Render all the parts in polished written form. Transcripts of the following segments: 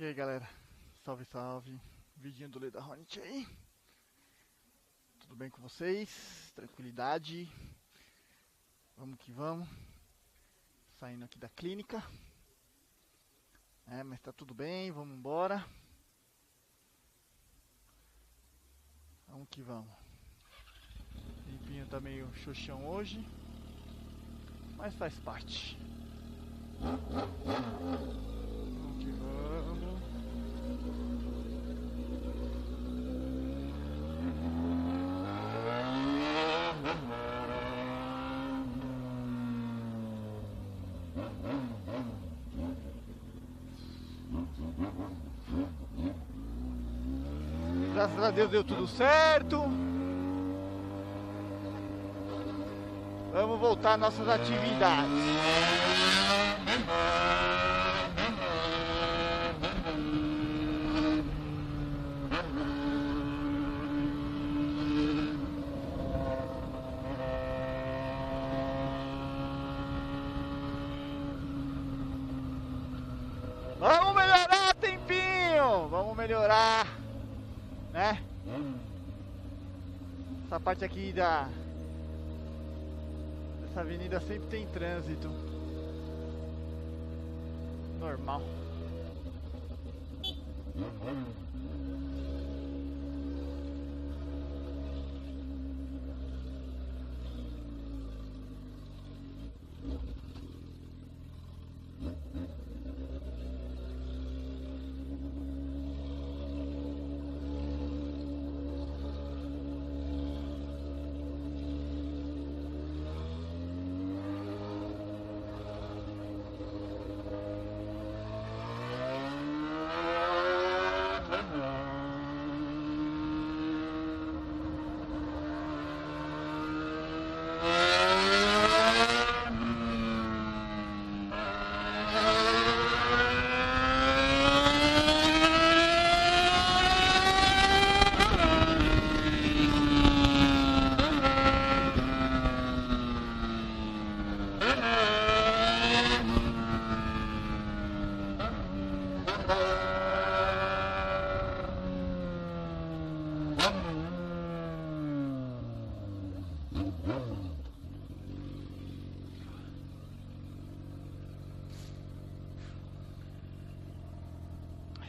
E aí galera, salve salve, vidinho do Leda Hornet aí, tudo bem com vocês? Tranquilidade, vamos que vamos, saindo aqui da clínica, mas tá tudo bem, vamos embora, vamos que vamos. O limpinho tá meio xoxão hoje, mas faz parte. Vamos que vamos. Graças a Deus deu tudo certo. Vamos voltar às nossas atividades. Vamos melhorar, tempinho! Vamos melhorar, né? Essa parte aqui dessa avenida sempre tem trânsito. Normal.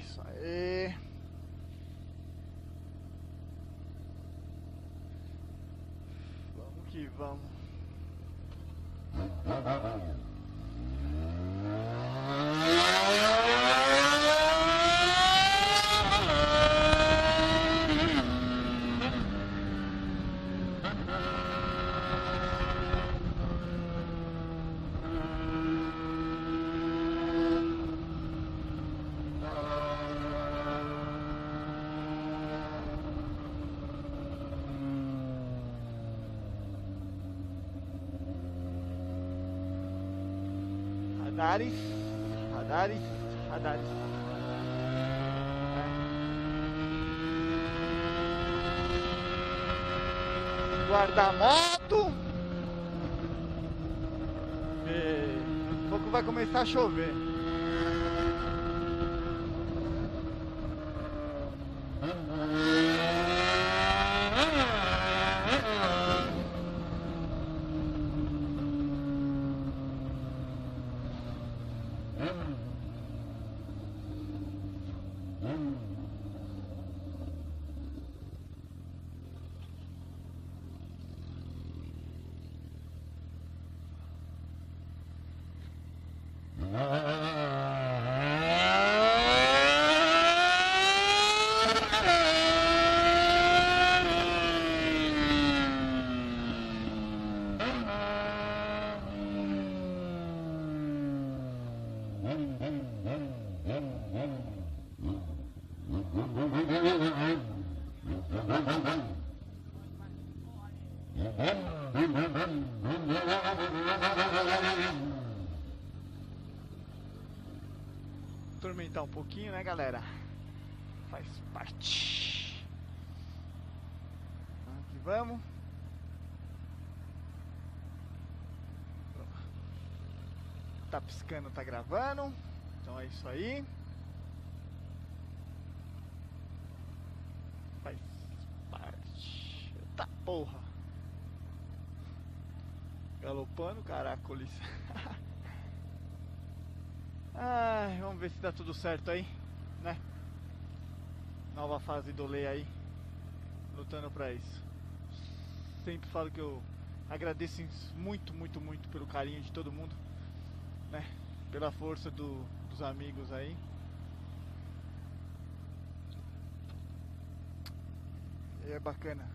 Isso aí. Vamos que vamos. Radares, radares, radares. Guarda-moto. Daqui a pouco vai começar a chover. Atormentar um pouquinho, né, galera? Faz parte. Vamos que vamos. Tá piscando, tá gravando. Então é isso aí. porra. Galopando, caracoles. Ai, vamos ver se dá tudo certo aí, né? Nova fase do Lê aí, lutando pra isso. Sempre falo que eu agradeço muito, muito, muito pelo carinho de todo mundo, né? Pela força dos amigos aí. E é bacana.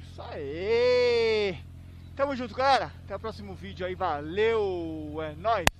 Isso aí! Tamo junto, galera! Até o próximo vídeo aí, valeu! É nóis!